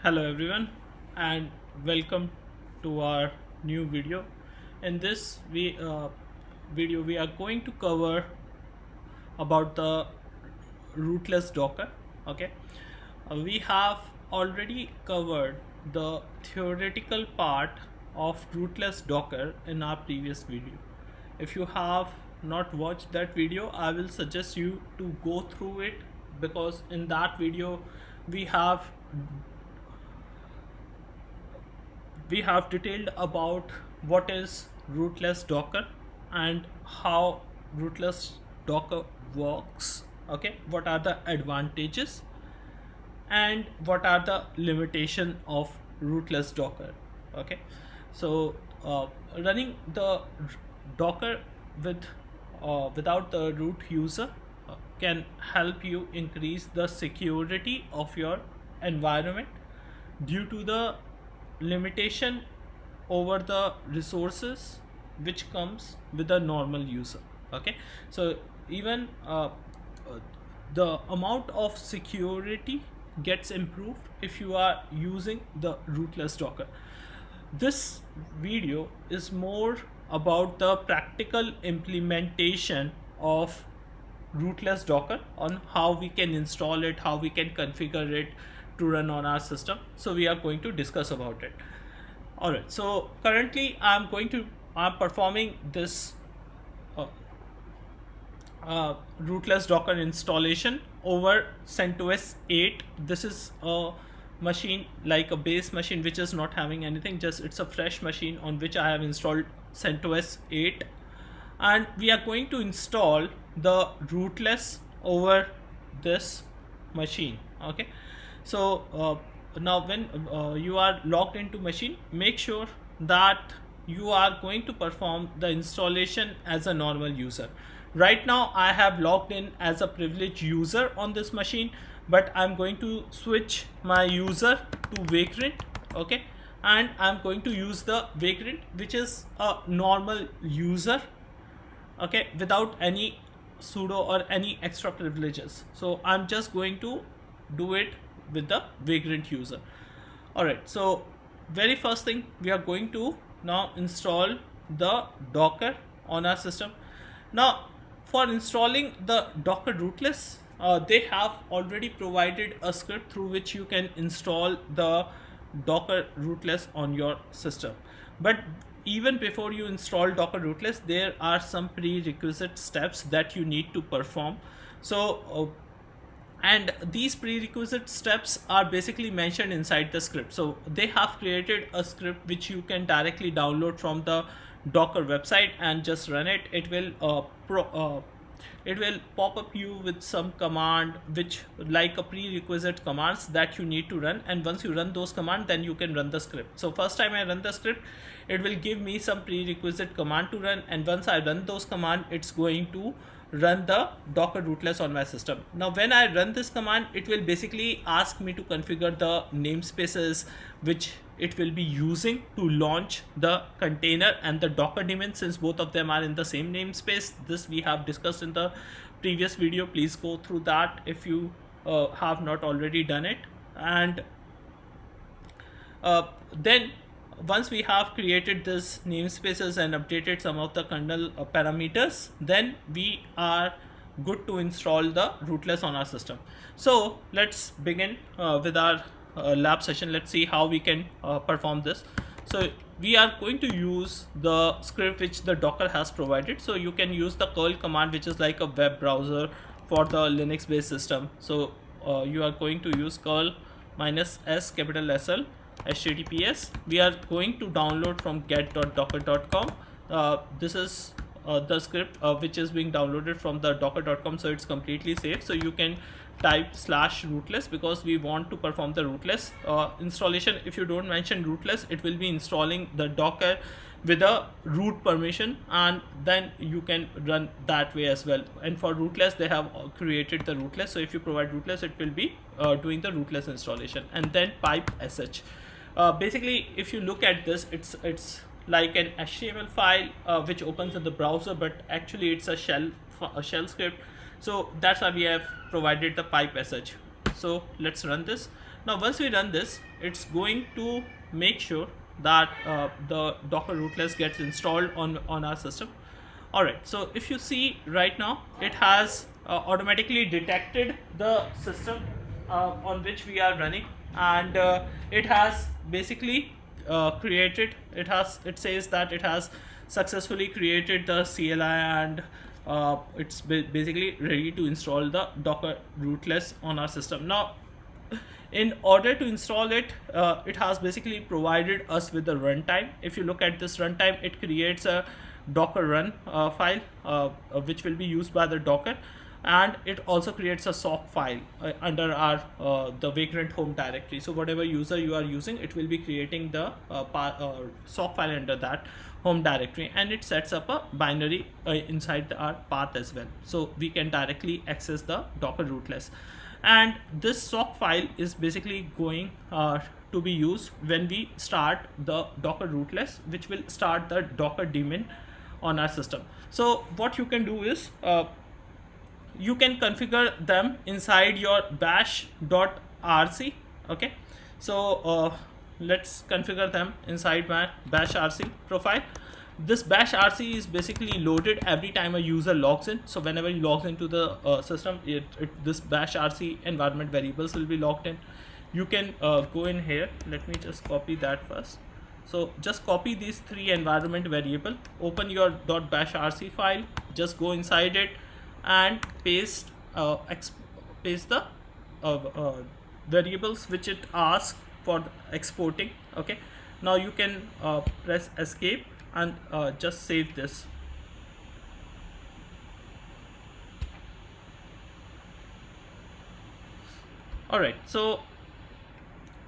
Hello everyone and welcome to our new video. In this video we are going to cover about the rootless Docker. Okay, we have already covered the theoretical part of rootless Docker in our previous video. If you have not watched that video, I will suggest you to go through it because in that video we have detailed about what is rootless Docker and how rootless Docker works. Okay, what are the advantages and what are the limitation of rootless Docker. Okay, so running the Docker with without the root user can help you increase the security of your environment due to the limitation over the resources which comes with a normal user. Okay, so even the amount of security gets improved if you are using the rootless Docker. This video is more about the practical implementation of rootless Docker, on how we can install it, how we can configure it to run on our system. So we are going to discuss about it. All right, so currently I'm performing this uh, rootless Docker installation over CentOS 8. This is a machine, like a base machine, which is not having anything, just it's a fresh machine on which I have installed CentOS 8, and we are going to install the rootless over this machine. Okay, so now when you are logged into machine, make sure that you are going to perform the installation as a normal user. Right now I have logged in as a privileged user on this machine, but I'm going to switch my user to Vagrant. Okay, and I'm going to use the Vagrant, which is a normal user, okay, without any sudo or any extra privileges. So I'm just going to do it with the Vagrant user. All right, so very first thing, we are going to now install the Docker on our system. Now for installing the Docker rootless, they have already provided a script through which you can install the Docker rootless on your system. But even before you install Docker rootless, there are some prerequisite steps that you need to perform. So and these prerequisite steps are basically mentioned inside the script. So they have created a script which you can directly download from the Docker website and just run it. It will pop up you with some command, which like a prerequisite commands that you need to run, and once you run those commands, then you can run the script. So first time I run the script, it will give me some prerequisite command to run, and once I run those command, it's going to run the Docker rootless on my system. Now when I run this command, it will basically ask me to configure the namespaces which it will be using to launch the container and the Docker daemon, since both of them are in the same namespace. This we have discussed in the previous video. Please go through that if you have not already done it. And then once we have created this namespaces and updated some of the kernel parameters, then we are good to install the rootless on our system. So let's begin with our lab session. Let's see how we can perform this. So we are going to use the script which the Docker has provided. So you can use the curl command, which is like a web browser for the Linux based system. So you are going to use curl -s capital SL https. We are going to download from get.docker.com. This is the script which is being downloaded from the docker.com, so it's completely safe. So you can type /rootless because we want to perform the rootless installation. If you don't mention rootless, it will be installing the Docker with a root permission, and then you can run that way as well. And for rootless, they have created the rootless, so if you provide rootless, it will be doing the rootless installation. And then pipe sh. Basically, if you look at this, it's like an HTML file which opens in the browser, but actually it's a shell script. So that's why we have provided the pipe sh. So let's run this. Now once we run this, it's going to make sure that the Docker rootless gets installed on our system. All right, so if you see right now, it has automatically detected the system on which we are running, and it has basically created, it says that it has successfully created the CLI, and it's basically ready to install the Docker rootless on our system. Now in order to install it, it has basically provided us with the runtime. If you look at this runtime, it creates a Docker run file which will be used by the Docker, and it also creates a sock file under our the Vagrant home directory. So whatever user you are using, it will be creating the sock file under that home directory, and it sets up a binary inside our path as well, so we can directly access the Docker rootless. And this sock file is basically going to be used when we start the Docker rootless, which will start the Docker daemon on our system. So what you can do is you can configure them inside your bash.rc. Okay, so let's configure them inside my bash rc profile. This bash rc is basically loaded every time a user logs in. So whenever he logs into the system, this bash rc environment variables will be logged in. You can go in here. Let me just copy that first. So just copy these three environment variable, open your .bash rc file, just go inside it and paste the variables which it asks for exporting. Okay, now you can press escape and just save this. All right, so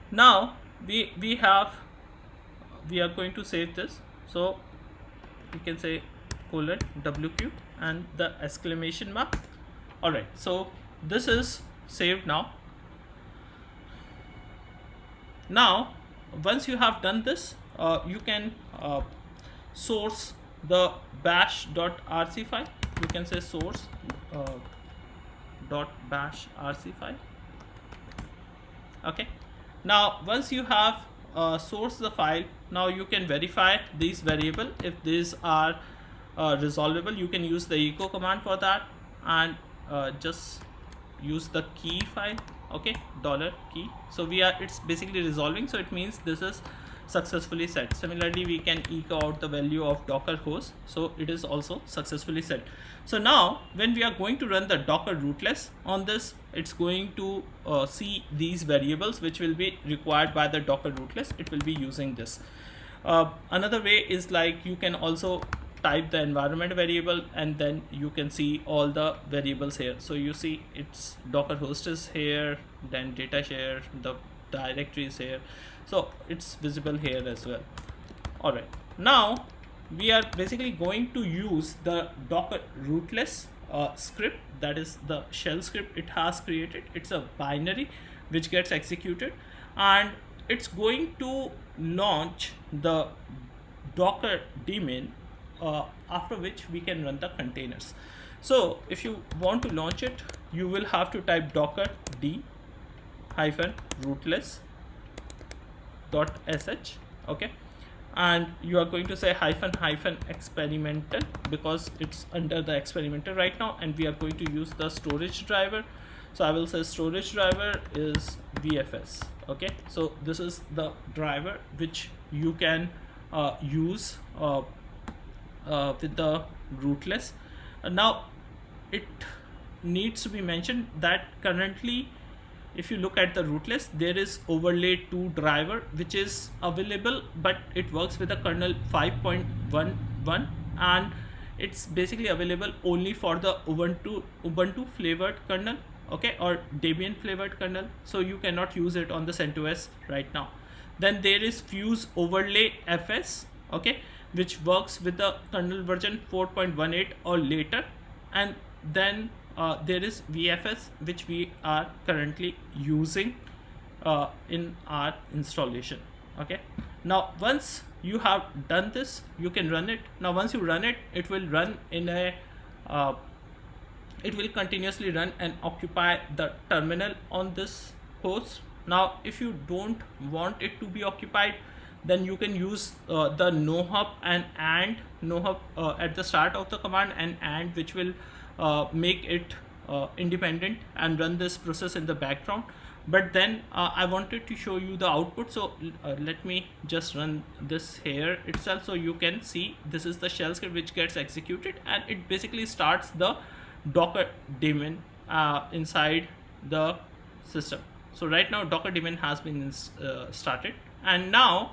now we are going to save this. So you can say :wq and the exclamation mark. All right, so this is saved now. Now once you have done this, you can source the bash.rc file. You can say source .bash rc file. Okay, now once you have sourced the file, now you can verify these variable if these are resolvable. You can use the echo command for that, and just use the key file. Okay, $key. So it's basically resolving, so it means this is successfully set. Similarly, we can echo out the value of Docker host, so it is also successfully set. So now when we are going to run the Docker rootless on this, it's going to see these variables which will be required by the Docker rootless. It will be using this. Another way is like you can also type the environment variable, and then you can see all the variables here. So you see it's Docker host is here, then data share, the directory is here, so it's visible here as well. All right, now we are basically going to use the Docker rootless script, that is the shell script it has created. It's a binary which gets executed, and it's going to launch the Docker daemon, after which we can run the containers. So if you want to launch it, you will have to type docker d -rootless.sh. okay, and you are going to say --experimental because it's under the experimental right now, and we are going to use the storage driver. So I will say storage driver is VFS. Okay, so this is the driver which you can use with the rootless. Now it needs to be mentioned that currently, if you look at the rootless, there is overlay 2 driver which is available, but it works with the kernel 5.11, and it's basically available only for the Ubuntu flavored kernel, okay, or Debian flavored kernel. So you cannot use it on the CentOS right now. Then there is Fuse overlay FS, okay, which works with the kernel version 4.18 or later, and then there is VFS, which we are currently using in our installation. Okay, now once you have done this, you can run it. Now once you run it, it will run in a it will continuously run and occupy the terminal on this host. Now if you don't want it to be occupied, then you can use the nohub and nohub at the start of the command, and which will make it independent and run this process in the background. But then I wanted to show you the output, so let me just run this here itself, so you can see this is the shell script which gets executed, and it basically starts the Docker daemon inside the system. So right now Docker daemon has been started, and now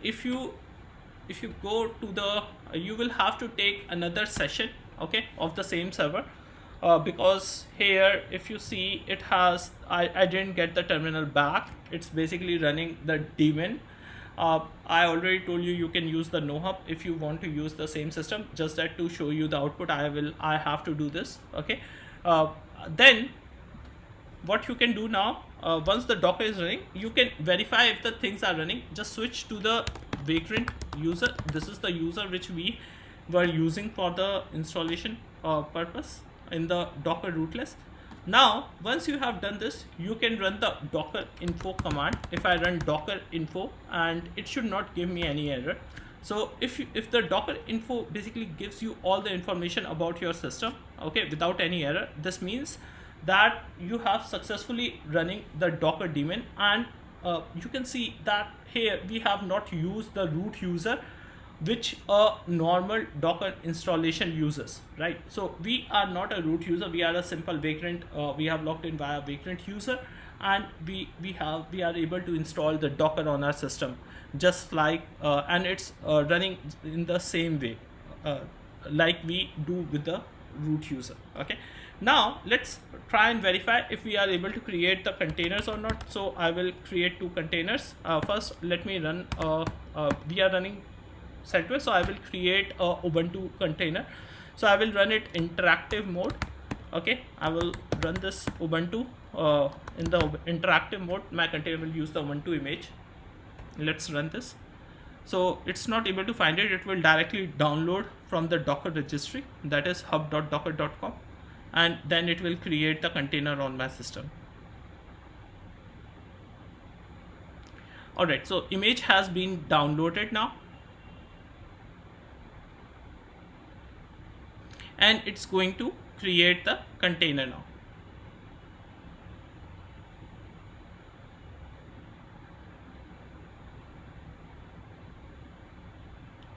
if you go to the you will have to take another session, okay, of the same server, because here if you see it has I didn't get the terminal back. It's basically running the daemon. I already told you can use the nohub if you want to use the same system. Just that to show you the output, I have to do this, okay. Then what you can do now, once the Docker is running, you can verify if the things are running. Just switch to the Vagrant user. This is the user which we were using for the installation purpose in the Docker rootless. Now once you have done this, you can run the docker info command. If I run docker info, and it should not give me any error. So if the docker info basically gives you all the information about your system, okay, without any error, this means that you have successfully running the Docker daemon. And you can see that here we have not used the root user which a normal Docker installation uses, right? So we are not a root user, we are a simple Vagrant. We have logged in via Vagrant user, and we are able to install the Docker on our system, just like and it's running in the same way like we do with the root user, okay. Now let's try and verify if we are able to create the containers or not. So I will create 2 containers. First let me run we are running CentOS, so I will create a Ubuntu container. So I will run it interactive mode, okay. I will run this Ubuntu in the interactive mode. My container will use the Ubuntu image. Let's run this. So it's not able to find it. It will directly download from the Docker registry, that is hub.docker.com, and then it will create the container on my system. Alright, so image has been downloaded now, and it's going to create the container now.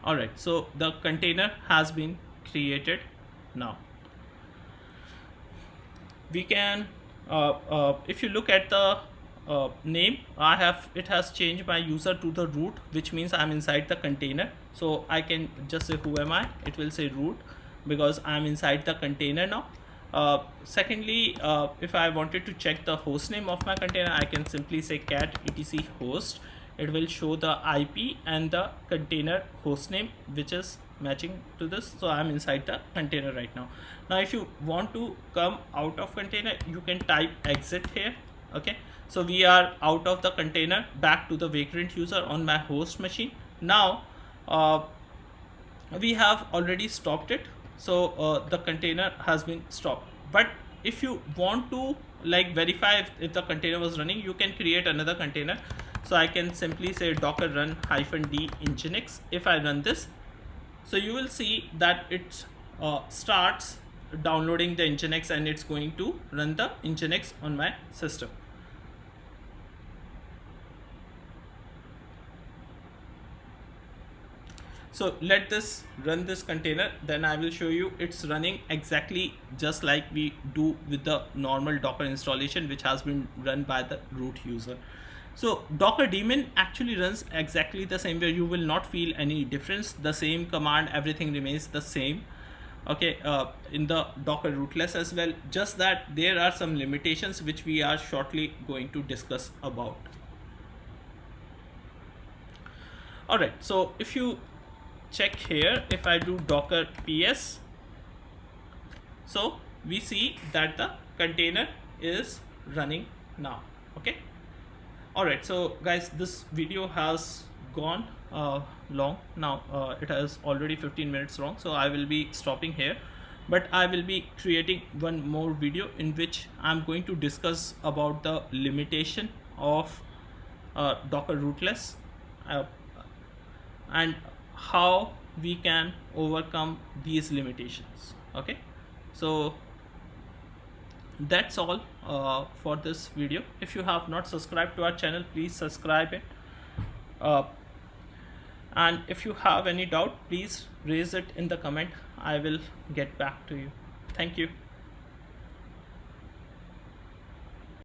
Alright, so the container has been created now. We can if you look at the name, it has changed my user to the root, which means I'm inside the container. So I can just say who am I, it will say root, because I'm inside the container now. Secondly, if I wanted to check the host name of my container, I can simply say cat etc host. It will show the IP and the container host name which is matching to this. So I'm inside the container right now. Now if you want to come out of container, you can type exit here, okay. So we are out of the container, back to the Vagrant user on my host machine. Now we have already stopped it, so the container has been stopped. But if you want to like verify if the container was running, you can create another container. So I can simply say docker run -d nginx. If I run this, so you will see that it starts downloading the nginx, and it's going to run the nginx on my system. So let this run this container, then I will show you it's running exactly just like we do with the normal Docker installation which has been run by the root user. So Docker daemon actually runs exactly the same way. You will not feel any difference. The same command, everything remains the same, okay, in the Docker rootless as well. Just that there are some limitations which we are shortly going to discuss about. Alright, so if you check here, if I do docker ps, so we see that the container is running now, okay. Alright, so guys, this video has gone long now. It is already 15 minutes long, so I will be stopping here, but I will be creating one more video in which I'm going to discuss about the limitation of Docker rootless, uh, and how we can overcome these limitations. Okay, so that's all for this video. If you have not subscribed to our channel, please subscribe it, uh, and if you have any doubt, please raise it in the comment. I will get back to you. Thank you.